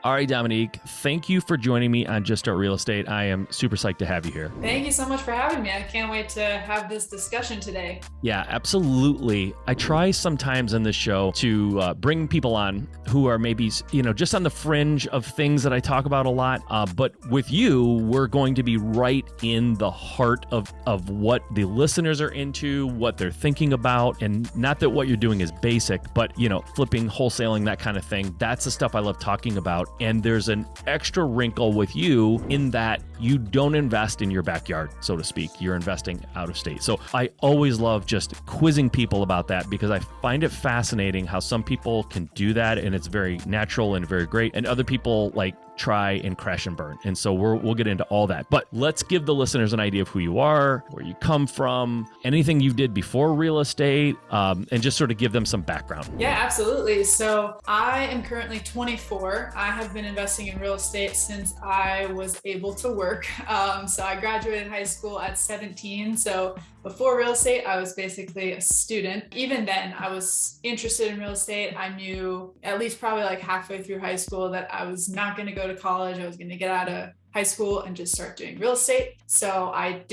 All right, Dominique, thank you for joining me on Just Start Real Estate. I am super psyched to have you here. Thank you so much for having me. I can't wait to have this discussion today. Yeah, absolutely. I try sometimes in this show to bring people on who are maybe, just on the fringe of things that I talk about a lot. But with you, we're going to be right in the heart of what the listeners are into, what they're thinking about. And not that what you're doing is basic, but, flipping, wholesaling, that kind of thing. That's the stuff I love talking about. And there's an extra wrinkle with you in that you don't invest in your backyard, so to speak. You're investing out of state. So I always love just quizzing people about that because I find it fascinating how some people can do that and it's very natural and very great. And other people try and crash and burn. And so we'll get into all that. But let's give the listeners an idea of who you are, where you come from, anything you did before real estate, and just sort of give them some background. Yeah, absolutely. So I am currently 24. I have been investing in real estate since I was able to work. So I graduated high school at 17. So before real estate, I was basically a student. Even then, I was interested in real estate. I knew at least probably halfway through high school that I was not going to go to college. I was going to get out of high school and just start doing real estate. So I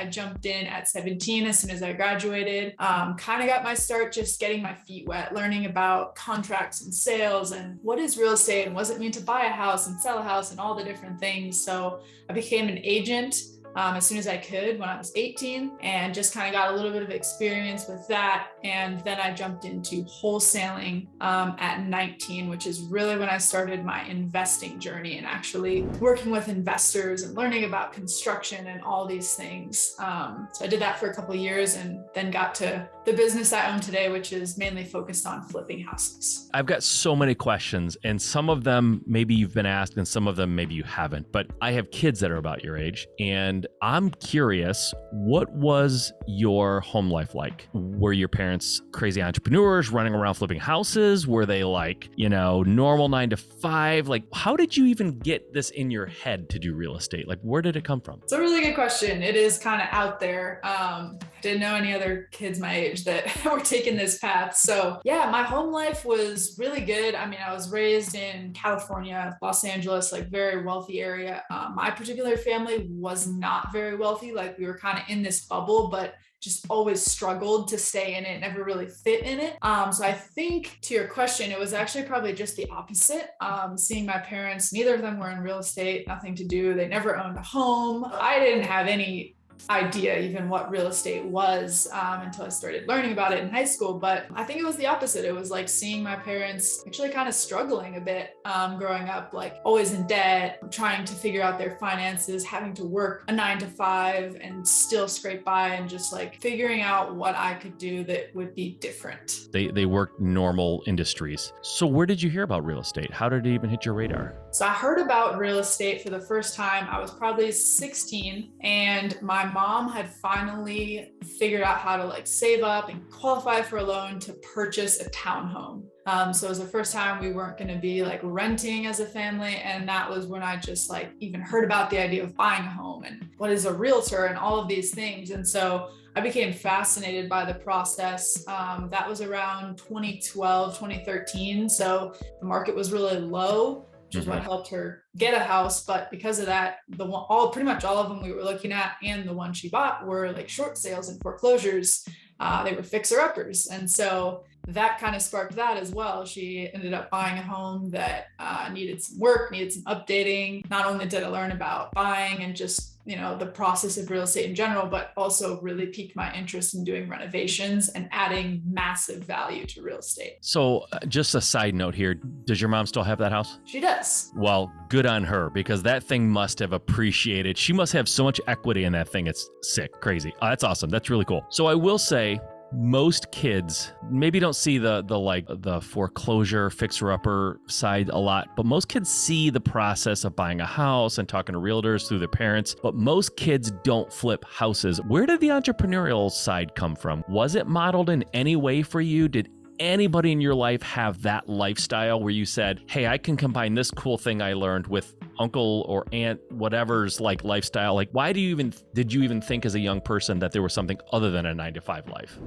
jumped in at 17 as soon as I graduated. Kind of got my start just getting my feet wet, learning about contracts and sales and what is real estate and what does it mean to buy a house and sell a house and all the different things. So I became an agent as soon as I could when I was 18 and just kind of got a little bit of experience with that. And then I jumped into wholesaling at 19, which is really when I started my investing journey and actually working with investors and learning about construction and all these things. So I did that for a couple of years and then got to the business I own today, which is mainly focused on flipping houses. I've got so many questions, and some of them maybe you've been asked and some of them maybe you haven't, but I have kids that are about your age and I'm curious, what was your home life like? Were your parents crazy entrepreneurs running around flipping houses? Were they normal 9 to 5? How did you even get this in your head to do real estate? Where did it come from? It's a really good question. It is kind of out there. Didn't know any other kids my age that were taking this path. So yeah, my home life was really good. I mean, I was raised in California, Los Angeles, very wealthy area. My particular family was not very wealthy. We were kind of in this bubble, but just always struggled to stay in it, never really fit in it. So I think to your question, it was actually probably just the opposite. Seeing my parents, neither of them were in real estate, nothing to do. They never owned a home. I didn't have any idea even what real estate was until I started learning about it in high school. But I think it was the opposite. It was seeing my parents actually kind of struggling a bit growing up, always in debt, trying to figure out their finances, having to work a 9 to 5 and still scrape by, and just figuring out what I could do that would be different. They work normal industries. So where did you hear about real estate? How did it even hit your radar? So I heard about real estate for the first time. I was probably 16, and my mom had finally figured out how to save up and qualify for a loan to purchase a townhome. So it was the first time we weren't going to be renting as a family. And that was when I just even heard about the idea of buying a home and what is a realtor and all of these things. And so I became fascinated by the process. That was around 2012, 2013. So the market was really low, which is what helped her get a house. But because of that, pretty much all of them we were looking at and the one she bought were short sales and foreclosures. They were fixer-uppers. And so that kind of sparked that as well. She ended up buying a home that needed some work, needed some updating. Not only did I learn about buying and just the process of real estate in general, but also really piqued my interest in doing renovations and adding massive value to real estate. So just a side note here, does your mom still have that house? She does. Well, good on her, because that thing must have appreciated. She must have so much equity in that thing. It's sick, crazy. That's awesome. That's really cool. So I will say, most kids maybe don't see the foreclosure fixer-upper side a lot, but most kids see the process of buying a house and talking to realtors through their parents, but most kids don't flip houses. Where did the entrepreneurial side come from? Was it modeled in any way for you? Did anybody in your life have that lifestyle where you said, hey, I can combine this cool thing I learned with uncle or aunt, whatever's like lifestyle? Like, why did you even think as a young person that there was something other than a 9-to-5 life?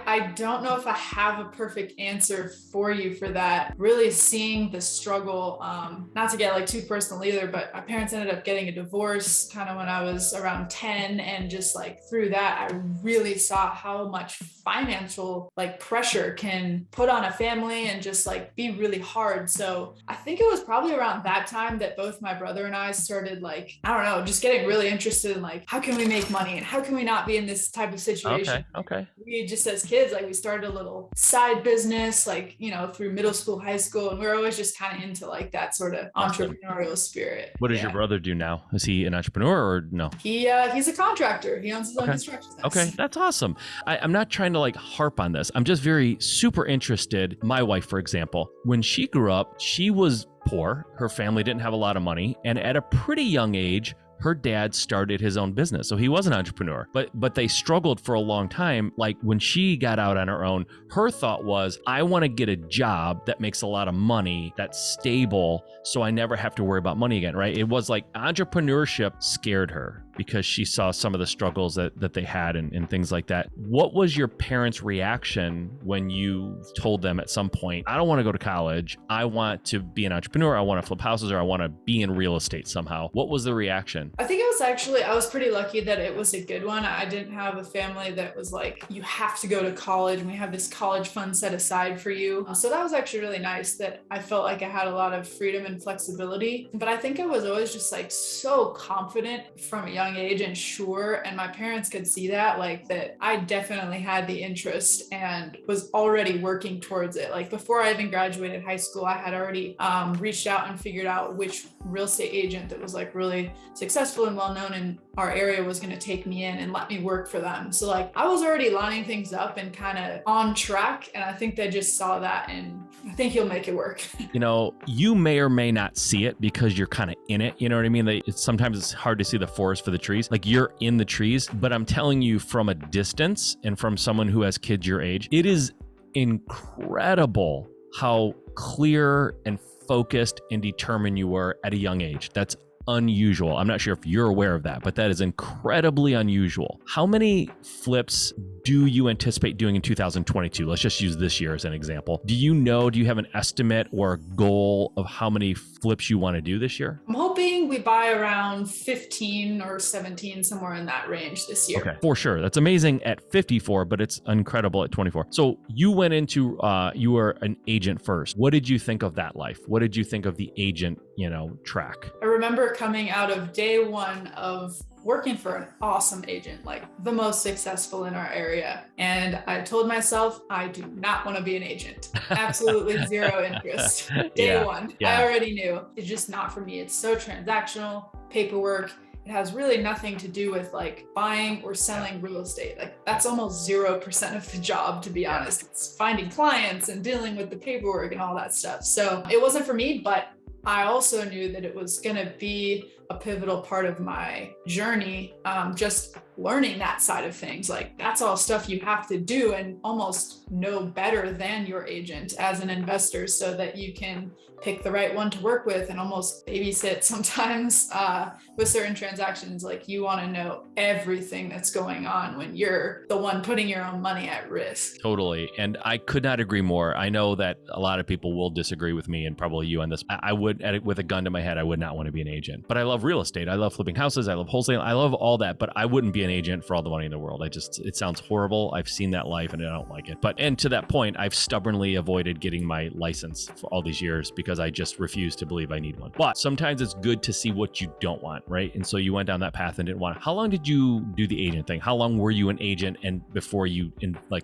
I don't know if I have a perfect answer for you for that. Really seeing the struggle, not to get like too personal either, but my parents ended up getting a divorce kind of when I was around 10. And just like through that, I really saw how much financial like pressure can put on a family and just like be really hard. So I think it was probably around that time that both my brother and I started like, I don't know, just getting really interested in like, how can we make money and how can we not be in this type of situation? Okay. We just as kids, like we started a little side business, like, through middle school, high school. And we were always just kind of into like that sort of entrepreneurial spirit. What does your brother do now? Is he an entrepreneur or no? He's a contractor. He owns his own construction business. Okay, that's awesome. I'm not trying to like harp on this. I'm just very super interested. My wife, for example, when she grew up, she was poor. Her family didn't have a lot of money. And at a pretty young age, her dad started his own business. So he was an entrepreneur, but they struggled for a long time. Like when she got out on her own, her thought was, I want to get a job that makes a lot of money, that's stable, so I never have to worry about money again, right? It was like entrepreneurship scared her because she saw some of the struggles that they had and things like that. What was your parents' reaction when you told them at some point, I don't want to go to college, I want to be an entrepreneur, I want to flip houses, or I want to be in real estate somehow? What was the reaction? I think I was pretty lucky that it was a good one. I didn't have a family that was like, you have to go to college and we have this college fund set aside for you. So that was actually really nice that I felt like I had a lot of freedom and flexibility. But I think I was always just like so confident from a young age and sure. And my parents could see that, like that I definitely had the interest and was already working towards it. Like before I even graduated high school, I had already reached out and figured out which real estate agent that was like really successful and well-known in our area was going to take me in and let me work for them. So like I was already lining things up and kind of on track. And I think they just saw that and I think you'll make it work. You may or may not see it because you're kind of in it. You know what I mean? Sometimes it's hard to see the forest for the trees. Like you're in the trees, but I'm telling you from a distance and from someone who has kids your age, it is incredible how clear and focused and determined you were at a young age. That's unusual. I'm not sure if you're aware of that, but that is incredibly unusual. How many flips do you anticipate doing in 2022? Let's just use this year as an example. Do you have an estimate or a goal of how many flips you want to do this year? I'm hoping we buy around 15 or 17, somewhere in that range this year. Okay, for sure. That's amazing at 54, but it's incredible at 24. So you went into, you were an agent first. What did you think of that life? What did you think of the agent, track? I remember coming out of day one of working for an awesome agent, like the most successful in our area. And I told myself, I do not want to be an agent. Absolutely zero interest. Day one, I already knew it's just not for me. It's so transactional, paperwork. It has really nothing to do with like buying or selling real estate. Like that's almost 0% of the job, to be honest. It's finding clients and dealing with the paperwork and all that stuff. So it wasn't for me, but I also knew that it was going to be a pivotal part of my journey, just learning that side of things. Like that's all stuff you have to do and almost know better than your agent as an investor so that you can pick the right one to work with and almost babysit sometimes with certain transactions. Like you want to know everything that's going on when you're the one putting your own money at risk. Totally. And I could not agree more. I know that a lot of people will disagree with me and probably you on this. I would, with a gun to my head, I would not want to be an agent, but I love real estate. I love flipping houses. I love wholesaling. I love all that, but I wouldn't be an agent for all the money in the world. It sounds horrible. I've seen that life and I don't like it. And to that point, I've stubbornly avoided getting my license for all these years because I just refuse to believe I need one. But sometimes it's good to see what you don't want, right? And so you went down that path and didn't want it. How long did you do the agent thing? How long were you an agent and before you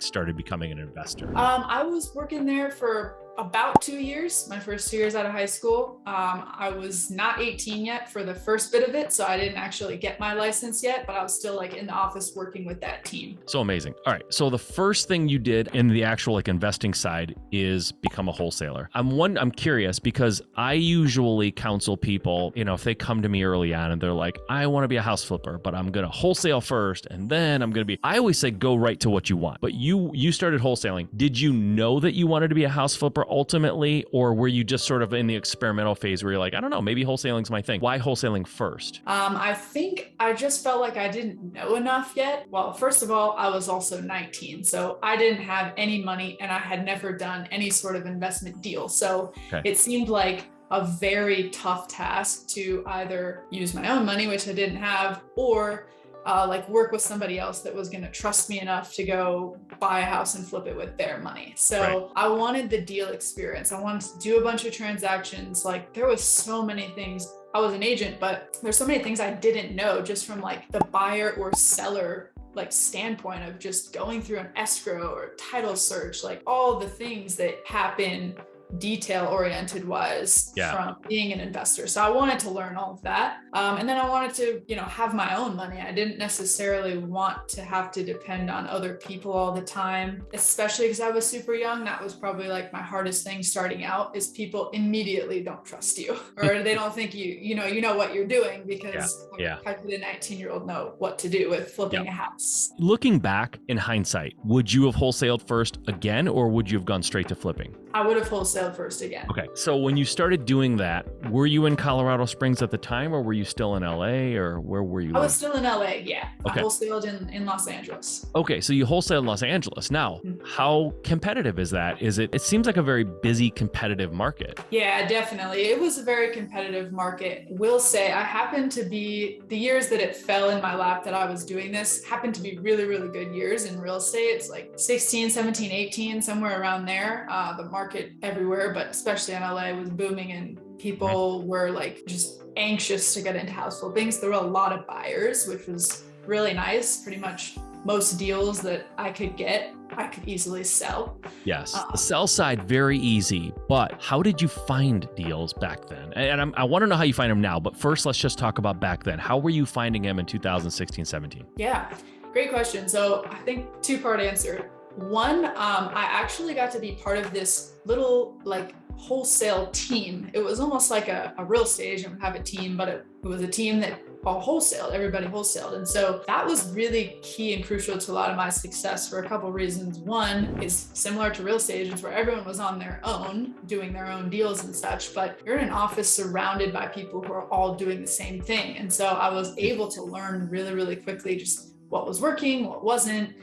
started becoming an investor? I was working there for about 2 years, my first 2 years out of high school. I was not 18 yet for the first bit of it, so I didn't actually get my license yet, but I was still in the office working with that team. So amazing. All right. So the first thing you did in the actual investing side is become a wholesaler. I'm curious because I usually counsel people, if they come to me early on and they're like, I want to be a house flipper, but I'm going to wholesale first and then I always say, go right to what you want. But you started wholesaling. Did you know that you wanted to be a house flipper flipper ultimately, or were you just sort of in the experimental phase where you're like, I don't know, maybe wholesaling's my thing? Why wholesaling first? I think I just felt like I didn't know enough yet. Well, first of all, I was also 19, so I didn't have any money and I had never done any sort of investment deal. So It seemed like a very tough task to either use my own money, which I didn't have, or like work with somebody else that was going to trust me enough to go buy a house and flip it with their money. So I wanted the deal experience. I wanted to do a bunch of transactions. Like there was so many things. I was an agent, but there's so many things I didn't know just from like the buyer or seller like standpoint of just going through an escrow or title search, like all the things that happen detail oriented wise from being an investor. So I wanted to learn all of that. And then I wanted to, have my own money. I didn't necessarily want to have to depend on other people all the time, especially because I was super young. That was probably like my hardest thing starting out is people immediately don't trust you or they don't think you know what you're doing because how could a 19-year-old know what to do with flipping a house? Looking back in hindsight, would you have wholesaled first again, or would you have gone straight to flipping? I would have wholesaled first again. Okay. So when you started doing that, were you in Colorado Springs at the time, or were you still in LA, or where were you? I was still in LA. Yeah. Okay. I wholesaled in Los Angeles. Okay. So you wholesaled in Los Angeles. Now, how competitive is that? It seems like a very busy, competitive market. Yeah, definitely. It was a very competitive market. Will say I happened to be, the years that it fell in my lap that I was doing this happened to be really, really good years in real estate. It's like 16, 17, 18, somewhere around there. The market everywhere, but especially in LA was booming and people were like just anxious to get into house flipping. So there were a lot of buyers, which was really nice. Pretty much most deals that I could get, I could easily sell. Yes, the sell side, very easy. But how did you find deals back then? And I want to know how you find them now. But first, let's just talk about back then. How were you finding them in 2016, 17? Yeah, great question. So I think two-part answer. One, I actually got to be part of this little like wholesale team. It was almost like a real estate agent would have a team, but it was a team that all wholesaled, everybody wholesaled. And so that was really key and crucial to a lot of my success for a couple of reasons. One is similar to real estate agents where everyone was on their own, doing their own deals and such, but you're in an office surrounded by people who are all doing the same thing. And so I was able to learn really, really quickly just what was working, what wasn't,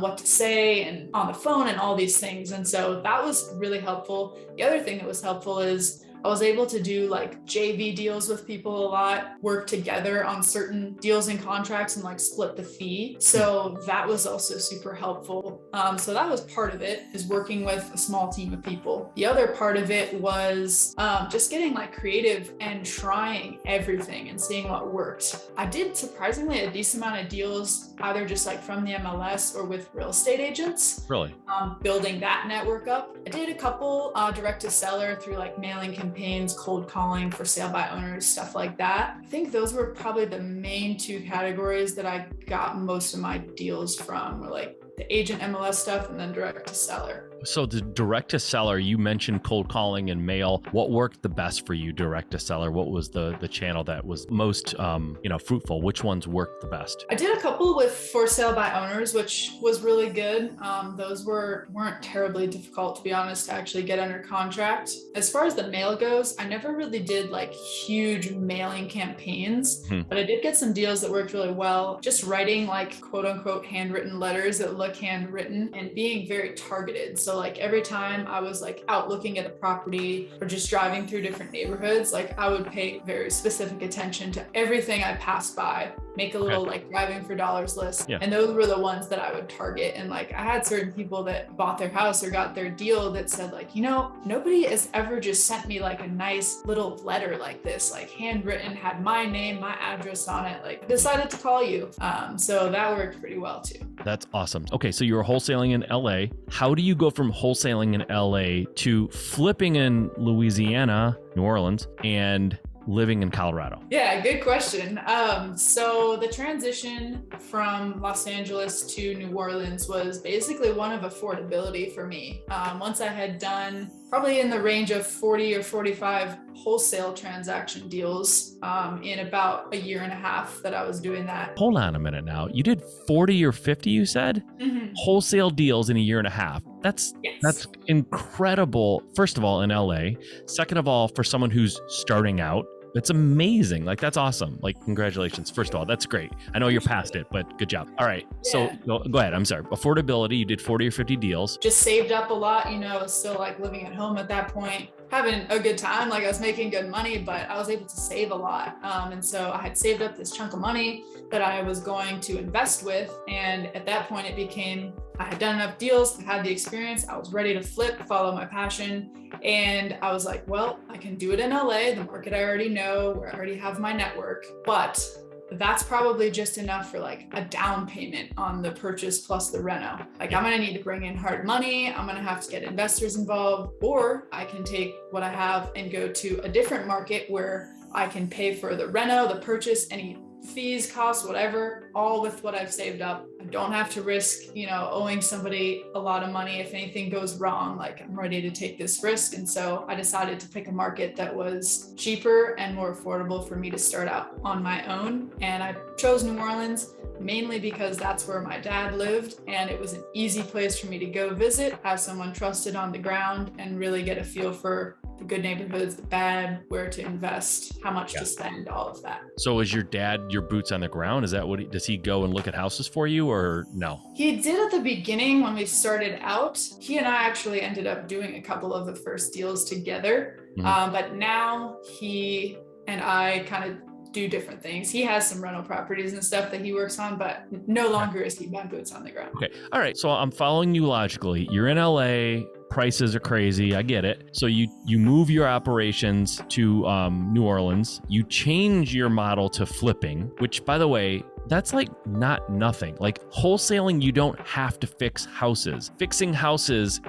what to say and on the phone and all these things. And so that was really helpful. The other thing that was helpful is I was able to do like JV deals with people a lot, work together on certain deals and contracts and like split the fee. So that was also super helpful. So that was part of it, is working with a small team of people. The other part of it was just getting like creative and trying everything and seeing what worked. I did surprisingly a decent amount of deals, either just like from the MLS or with real estate agents. Really? Building that network up. I did a couple direct to seller through like mailing campaigns, cold calling for sale by owners, stuff like that. I think those were probably the main two categories that I got most of my deals from, were like the agent MLS stuff and then direct to seller. So the direct to seller, you mentioned cold calling and mail. What worked the best for you direct to seller? What was the channel that was most fruitful? Which ones worked the best? I did a couple with for sale by owners, which was really good. Those weren't terribly difficult, to be honest, to actually get under contract. As far as the mail goes, I never really did like huge mailing campaigns, but I did get some deals that worked really well. Just writing like quote unquote handwritten letters that look handwritten and being very targeted. So like every time I was like out looking at a property or just driving through different neighborhoods, like I would pay very specific attention to everything I passed by, make a little like driving for dollars list. And those were the ones that I would target. And like I had certain people that bought their house or got their deal that said like, nobody has ever just sent me like a nice little letter like this, like handwritten, had my name, my address on it, like decided to call you. So that worked pretty well too. That's awesome. Okay, so you were wholesaling in LA. How do you go from wholesaling in LA to flipping in Louisiana, New Orleans, and living in Colorado? Yeah, good question. So the transition from Los Angeles to New Orleans was basically one of affordability for me. Once I had done probably in the range of 40 or 45 wholesale transaction deals in about a year and a half that I was doing that. Hold on a minute now. You did 40 or 50, you said? Mm-hmm. Wholesale deals in a year and a half. That's incredible. First of all, in LA. Second of all, for someone who's starting out, it's amazing. Like, that's awesome. Like, congratulations. First of all, that's great. I know you're past it, but good job. All right. Yeah. So go ahead. I'm sorry. Affordability, you did 40 or 50 deals. Just saved up a lot, you know, still like living at home at that point, having a good time. Like I was making good money, but I was able to save a lot. And so I had saved up this chunk of money that I was going to invest with. And at that point it became, I had done enough deals, I had the experience, I was ready to flip, follow my passion. And I was like, well, I can do it in LA, the market I already know, where I already have my network, but that's probably just enough for like a down payment on the purchase plus the reno. Like I'm gonna need to bring in hard money, I'm gonna have to get investors involved, or I can take what I have and go to a different market where I can pay for the reno, the purchase, any fees, costs, whatever, all with what I've saved up. I don't have to risk, you know, owing somebody a lot of money if anything goes wrong. Like I'm ready to take this risk. And so I decided to pick a market that was cheaper and more affordable for me to start out on my own. And I chose New Orleans mainly because that's where my dad lived. And it was an easy place for me to go visit, have someone trusted on the ground, and really get a feel for the good neighborhoods, the bad, where to invest, how much to spend, all of that. So is your dad your boots on the ground? Is that what does he go and look at houses for you, or no? He did at the beginning when we started out. He and I actually ended up doing a couple of the first deals together. But now he and I kind of do different things. He has some rental properties and stuff that he works on, but no longer is he my boots on the ground. Okay. All right. So I'm following you logically. You're in LA. Prices are crazy. I get it. So you move your operations to New Orleans. You change your model to flipping, which, by the way, that's like not nothing. Like wholesaling, you don't have to fix houses. Fixing houses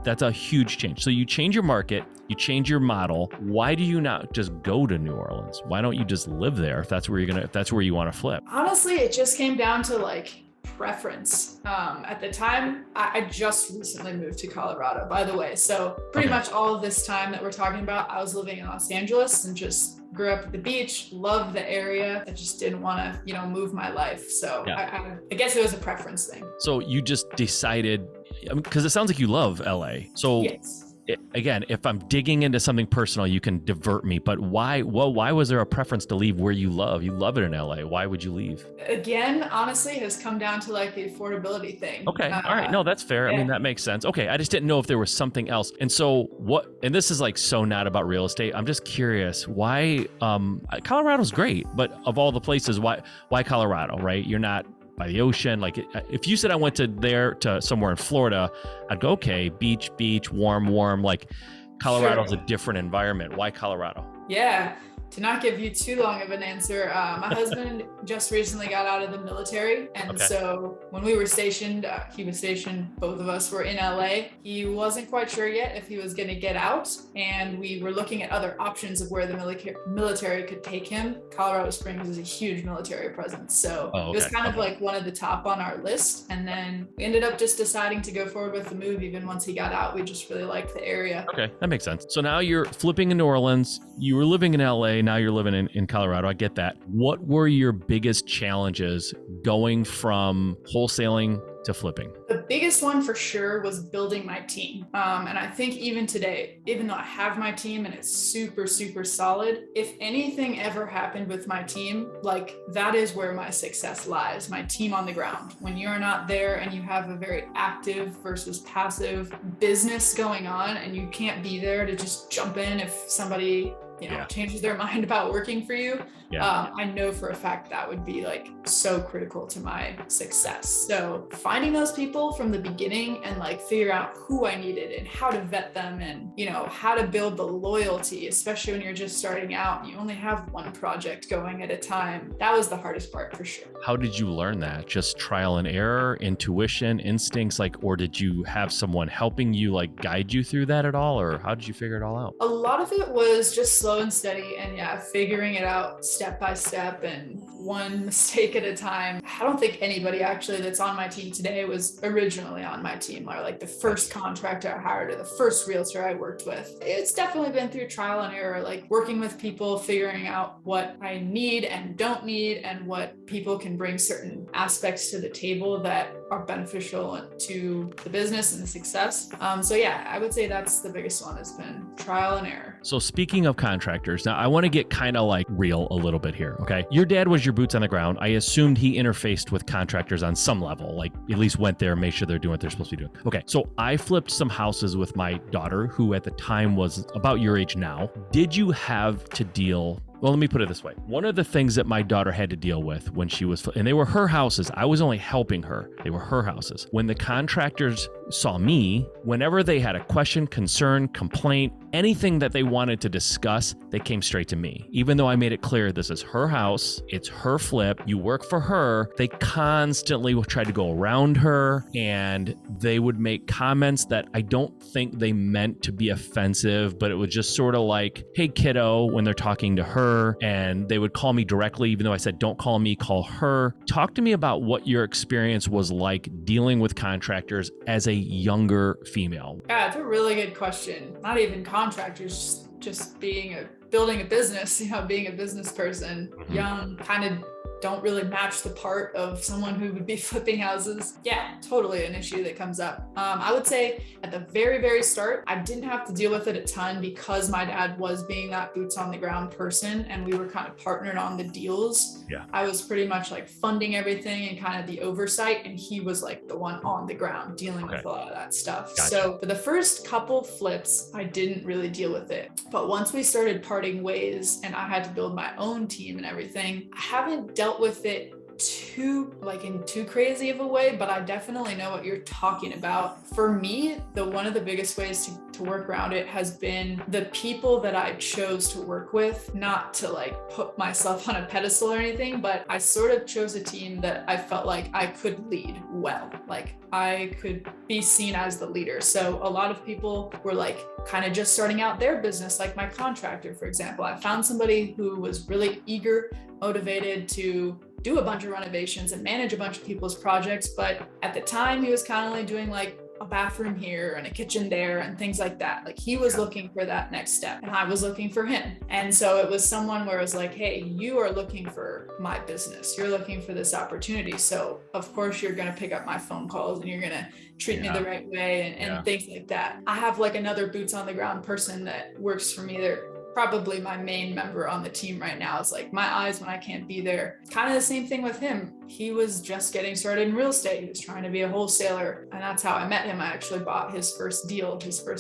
that's a huge change. So you change your market, you change your model. Why do you not just go to New Orleans? Why don't you just live there if that's where you want to flip? Honestly, it just came down to like preference. At the time, I just recently moved to Colorado, by the way. So pretty much all of this time that we're talking about, I was living in Los Angeles and just grew up at the beach, loved the area. I just didn't want to, move my life. So I guess it was a preference thing. So you just decided, because it sounds like you love LA. So yes. Again, if I'm digging into something personal, you can divert me. But why? Well, why was there a preference to leave where you love? You love it in LA. Why would you leave? Again, honestly, has come down to like the affordability thing. Okay. All right. No, that's fair. Yeah. I mean, that makes sense. Okay. I just didn't know if there was something else. And so and this is like so not about real estate. I'm just curious why, Colorado's great, but of all the places, why Colorado, right? You're not by the ocean. Like if you said I went to somewhere in Florida, I'd go, okay, beach, warm. Like Colorado's a different environment. Why Colorado? Yeah. To not give you too long of an answer, my husband just recently got out of the military. And so when we were stationed, he was stationed, both of us were in LA. He wasn't quite sure yet if he was going to get out. And we were looking at other options of where the military could take him. Colorado Springs is a huge military presence. So it was kind of like one of the top on our list. And then we ended up just deciding to go forward with the move. Even once he got out, we just really liked the area. Okay, that makes sense. So now you're flipping in New Orleans. You were living in LA. Now you're living in Colorado. I get that. What were your biggest challenges going from wholesaling to flipping? The biggest one for sure was building my team. And I think even today, even though I have my team and it's super, super solid, if anything ever happened with my team, like that is where my success lies, my team on the ground. When you're not there and you have a very active versus passive business going on and you can't be there to just jump in if somebody changes their mind about working for you. I know for a fact that would be like so critical to my success. So finding those people from the beginning and like figure out who I needed and how to vet them and, how to build the loyalty, especially when you're just starting out and you only have one project going at a time. That was the hardest part for sure. How did you learn that? Just trial and error, intuition, instincts, or did you have someone helping you guide you through that at all? Or how did you figure it all out? A lot of it was just slow and steady, and yeah, figuring it out step by step and one mistake at a time. I don't think anybody actually that's on my team today was originally on my team, or like the first contractor I hired or the first realtor I worked with. It's definitely been through trial and error, like working with people, figuring out what I need and don't need, and what people can bring certain aspects to the table that are beneficial to the business and the success. So yeah, I would say that's the biggest one, has been trial and error. So speaking of contractors, now I want to get kind of like real a little bit here, okay? Your dad was your boots on the ground. I assumed he interfaced with contractors on some level, like at least went there, made sure they're doing what they're supposed to be doing. Okay, so I flipped some houses with my daughter, who at the time was about your age now. Did you have to deal... Well, let me put it this way. One of the things that my daughter had to deal with when she was, and they were her houses, I was only helping her. They were her houses. When the contractors saw me, whenever they had a question, concern, complaint, anything that they wanted to discuss, they came straight to me. Even though I made it clear this is her house, it's her flip, you work for her, they constantly tried to go around her, and they would make comments that I don't think they meant to be offensive, but it was just sort of like, hey kiddo, when they're talking to her, and they would call me directly, even though I said, don't call me, call her. Talk to me about what your experience was like dealing with contractors as a younger female. Yeah, it's a really good question. Not even contractors, just building a business, being a business person, young, kind of don't really match the part of someone who would be flipping houses. Yeah, totally an issue that comes up. I would say at the very, very start, I didn't have to deal with it a ton because my dad was being that boots on the ground person, and we were kind of partnered on the deals. Yeah. I was pretty much like funding everything and kind of the oversight, and he was like the one on the ground dealing with a lot of that stuff. Gotcha. So for the first couple flips, I didn't really deal with it. But once we started parting ways and I had to build my own team and everything, I haven't dealt with it in too crazy of a way, but I definitely know what you're talking about. For me, one of the biggest ways to work around it has been the people that I chose to work with, not to like put myself on a pedestal or anything, but I sort of chose a team that I felt like I could lead well. Like I could be seen as the leader. So a lot of people were like kind of just starting out their business, like my contractor, for example. I found somebody who was really eager, motivated to do a bunch of renovations and manage a bunch of people's projects. But at the time he was kind of like doing like a bathroom here and a kitchen there and things like that. Like he was looking for that next step and I was looking for him. And so it was someone where it was like, hey, you are looking for my business. You're looking for this opportunity. So of course you're going to pick up my phone calls and you're going to treat me the right way and things like that. I have like another boots on the ground person that works for me. They're probably my main member on the team right now. It's like my eyes when I can't be there. Kind of the same thing with him. He was just getting started in real estate. He was trying to be a wholesaler. And that's how I met him. I actually bought his first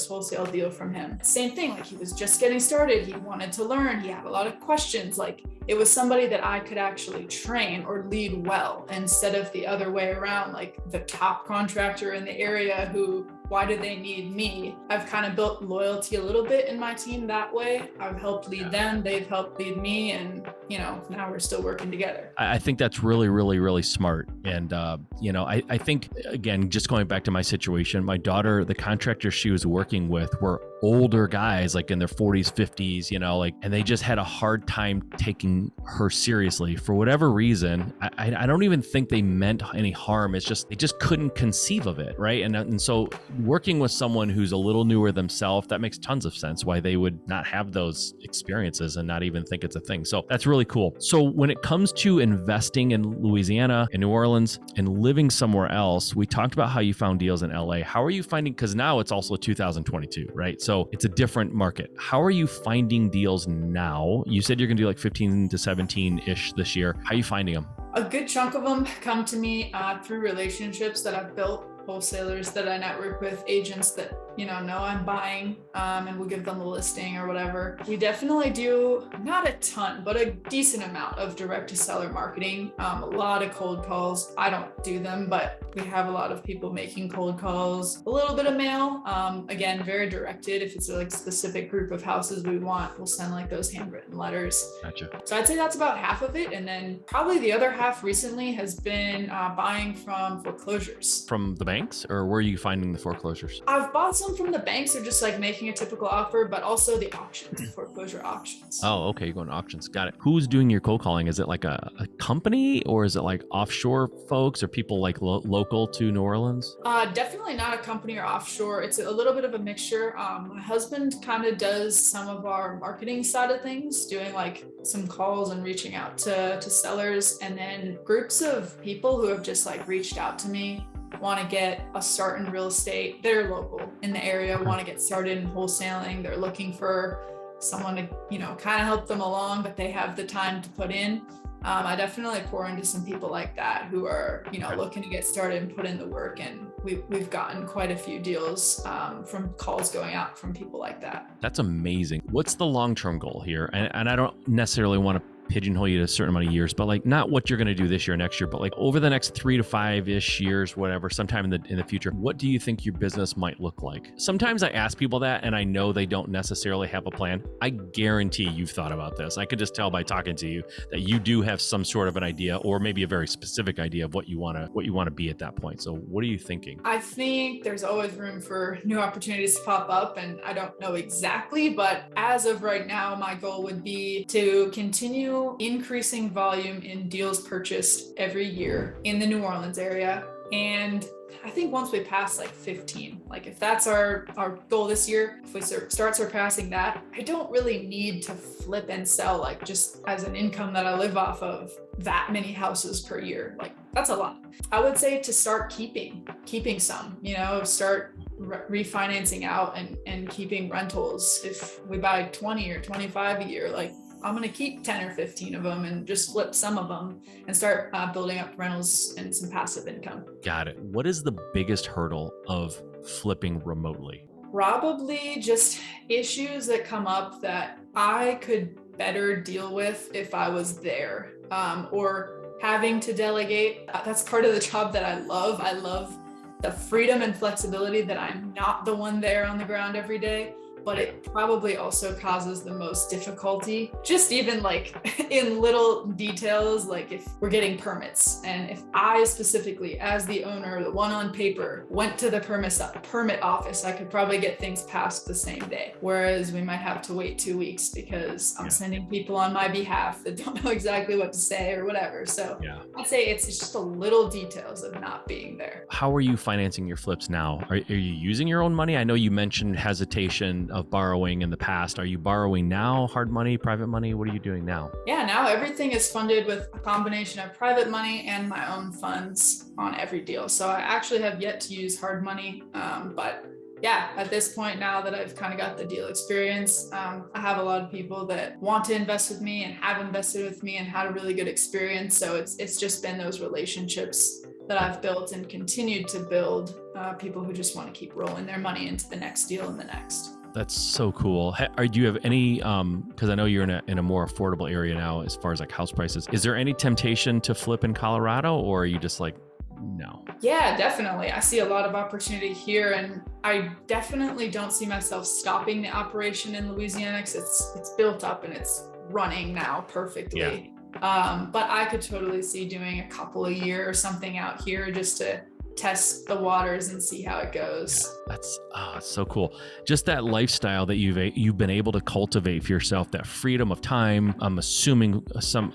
wholesale deal from him. Same thing, like he was just getting started. He wanted to learn. He had a lot of questions. Like it was somebody that I could actually train or lead well, instead of the other way around, like the top contractor in the area who, why do they need me? I've kind of built loyalty a little bit in my team that way. I've helped lead them. They've helped lead me. And, now we're still working together. I think that's really, really, really smart. And, I think, again, just going back to my situation, my daughter, the contractor she was working with were older guys, like in their 40s, 50s, and they just had a hard time taking her seriously for whatever reason. I don't even think they meant any harm. It's just, they just couldn't conceive of it. Right. And so working with someone who's a little newer themselves, that makes tons of sense why they would not have those experiences and not even think it's a thing. So that's really cool. So when it comes to investing in Louisiana and New Orleans and living somewhere else, we talked about how you found deals in LA. How are you finding, because now it's also 2022, right? So it's a different market. How are you finding deals now? You said you're going to do like 15 to 17-ish this year. How are you finding them? A good chunk of them come to me through relationships that I've built, wholesalers that I network with, agents that know I'm buying, and we'll give them the listing or whatever. We definitely do not a ton, but a decent amount of direct to seller marketing. A lot of cold calls. I don't do them, but we have a lot of people making cold calls. A little bit of mail. Again, very directed. If it's a like specific group of houses we want, we'll send like those handwritten letters. Gotcha. So I'd say that's about half of it, and then probably the other half recently has been buying from foreclosures. From the banks, or where are you finding the foreclosures? I've bought some from the banks. They're just like making making a typical offer, but also the auctions, foreclosure auctions. Oh, okay. You're going to auctions. Got it. Who's doing your cold calling? Is it like a company, or is it like offshore folks, or people like local to New Orleans? Definitely not a company or offshore. It's a little bit of a mixture. My husband kind of does some of our marketing side of things, doing like some calls and reaching out to sellers, and then groups of people who have just like reached out to me, want to get a start in real estate. They're local in the area, want to get started in wholesaling. They're looking for someone to, kind of help them along, but they have the time to put in. I definitely pour into some people like that who are, looking to get started and put in the work. And we've gotten quite a few deals from calls going out from people like that. That's amazing. What's the long-term goal here? And I don't necessarily want to pigeonhole you to a certain amount of years, but like not what you're going to do this year, next year, but like over the next 3 to 5-ish years, whatever, sometime in the future, what do you think your business might look like? Sometimes I ask people that and I know they don't necessarily have a plan. I guarantee you've thought about this. I could just tell by talking to you that you do have some sort of an idea, or maybe a very specific idea of what you want to be at that point. So what are you thinking? I think there's always room for new opportunities to pop up, and I don't know exactly, but as of right now, my goal would be to continue increasing volume in deals purchased every year in the New Orleans area. And I think once we pass like 15, like if that's our goal this year, if we start surpassing that, I don't really need to flip and sell like just as an income that I live off of that many houses per year. Like that's a lot. I would say to start keeping some, start refinancing out and keeping rentals. If we buy 20 or 25 a year, like I'm going to keep 10 or 15 of them and just flip some of them and start building up rentals and some passive income. Got it. What is the biggest hurdle of flipping remotely? Probably just issues that come up that I could better deal with if I was there, or having to delegate. That's part of the job that I love. I love the freedom and flexibility that I'm not the one there on the ground every day. But it probably also causes the most difficulty, just even like in little details, like if we're getting permits, and if I specifically, as the owner, the one on paper, went to the permit office, I could probably get things passed the same day. Whereas we might have to wait 2 weeks because I'm sending people on my behalf that don't know exactly what to say or whatever. So I'd say it's just a little details of not being there. How are you financing your flips now? Are you using your own money? I know you mentioned hesitation of borrowing in the past. Are you borrowing now? Hard money, private money? What are you doing now? Yeah, now everything is funded with a combination of private money and my own funds on every deal. So I actually have yet to use hard money. But yeah, at this point, now that I've kind of got the deal experience, I have a lot of people that want to invest with me and have invested with me and had a really good experience. So it's just been those relationships that I've built and continued to build, people who just want to keep rolling their money into the next deal and the next. That's so cool. Do you have any, because I know you're in a more affordable area now as far as like house prices. Is there any temptation to flip in Colorado, or are you just like, no? Yeah, definitely. I see a lot of opportunity here, and I definitely don't see myself stopping the operation in Louisiana because it's built up and it's running now perfectly. Yeah. But I could totally see doing a couple a year or something out here just to test the waters and see how it goes. That's so cool. Just that lifestyle that you've been able to cultivate for yourself, that freedom of time. I'm assuming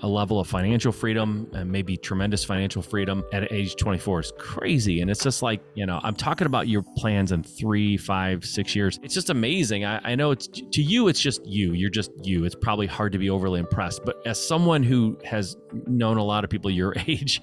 a level of financial freedom and maybe tremendous financial freedom at age 24 is crazy. And it's just like, I'm talking about your plans in 3, 5, 6 years. It's just amazing. I know it's to you, it's just you. You're just you. It's probably hard to be overly impressed. But as someone who has known a lot of people your age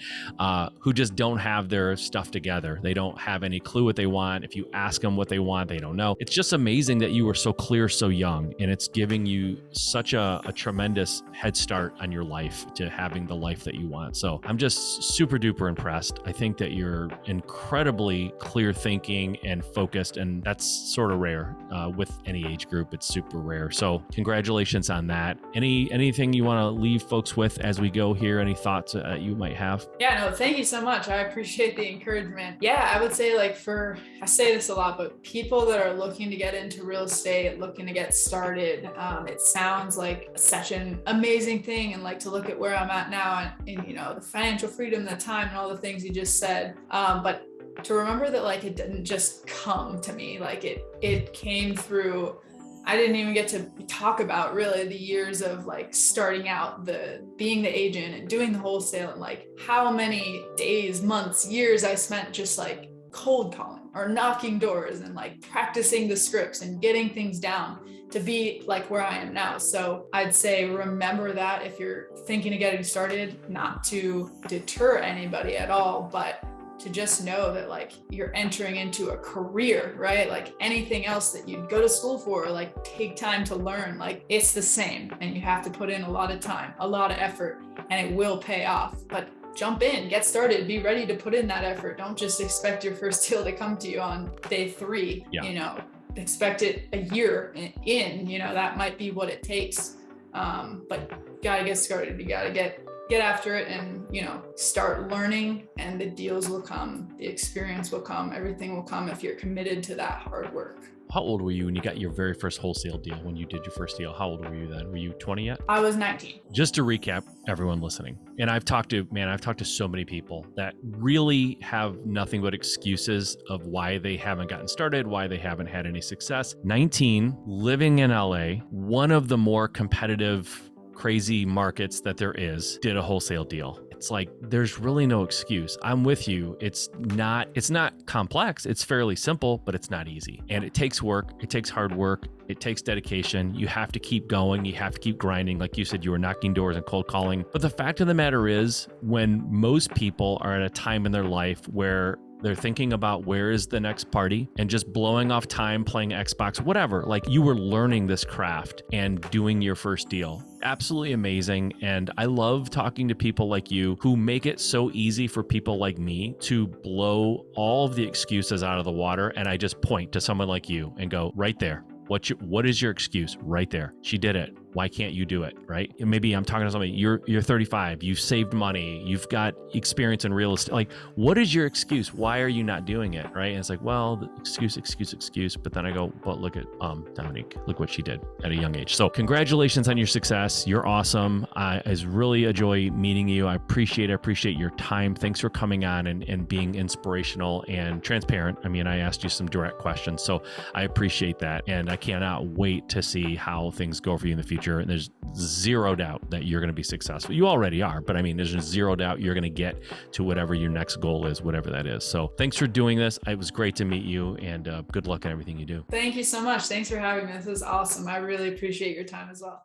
who just don't have their stuff together, they don't have any clue what they want. If you ask them what they want, they don't know. It's just amazing that you were so clear so young, and it's giving you such a tremendous head start on your life to having the life that you want. So I'm just super duper impressed. I think that you're incredibly clear thinking and focused, and that's sort of rare with any age group. It's super rare. So congratulations on that. Anything you want to leave folks with as we go here? Any thoughts you might have? Yeah, no, thank you so much. I appreciate the encouragement. Yeah, I would say I say this a lot, but people that are looking to get into real estate, looking to get started, it sounds like such an amazing thing. And like to look at where I'm at now and the financial freedom, the time and all the things you just said. But to remember that like it didn't just come to me, like it came through. I didn't even get to talk about really the years of like starting out, the being the agent and doing the wholesale, and like how many days, months, years I spent just like cold calling or knocking doors and like practicing the scripts and getting things down to be like where I am now. So I'd say remember that if you're thinking of getting started, not to deter anybody at all, but to just know that like you're entering into a career, right? Like anything else that you'd go to school for, or like take time to learn, like it's the same, and you have to put in a lot of time, a lot of effort, and it will pay off. But jump in, get started, be ready to put in that effort. Don't just expect your first deal to come to you on day 3. Expect it a year in, that might be what it takes. But you gotta get started. You gotta get after it and, start learning, and the deals will come, the experience will come, everything will come if you're committed to that hard work. How old were you when you got your very first wholesale deal, when you did your first deal? How old were you then? Were you 20 yet? I was 19. Just to recap, everyone listening, and I've talked to so many people that really have nothing but excuses of why they haven't gotten started, why they haven't had any success. 19, living in LA, one of the more competitive, crazy markets that there is, did a wholesale deal. It's like, there's really no excuse. I'm with you. It's not complex. It's fairly simple, but it's not easy. And it takes work. It takes hard work. It takes dedication. You have to keep going. You have to keep grinding. Like you said, you were knocking doors and cold calling. But the fact of the matter is, when most people are at a time in their life where they're thinking about where is the next party and just blowing off time playing Xbox, whatever. Like, you were learning this craft and doing your first deal. Absolutely amazing. And I love talking to people like you who make it so easy for people like me to blow all of the excuses out of the water. And I just point to someone like you and go, right there. What is your excuse? Right there. She did it. Why can't you do it? Right? And maybe I'm talking to somebody, you're 35, you've saved money, you've got experience in real estate. Like, what is your excuse? Why are you not doing it? Right? And it's like, well, the excuse. But then I go, but look at Dominique, look what she did at a young age. So congratulations on your success. You're awesome. I really enjoy meeting you. I appreciate your time. Thanks for coming on and being inspirational and transparent. I mean, I asked you some direct questions, so I appreciate that. And I cannot wait to see how things go for you in the future. And there's zero doubt that you're going to be successful. You already are, but I mean, there's zero doubt you're going to get to whatever your next goal is, whatever that is. So thanks for doing this. It was great to meet you, and good luck in everything you do. Thank you so much. Thanks for having me. This was awesome. I really appreciate your time as well.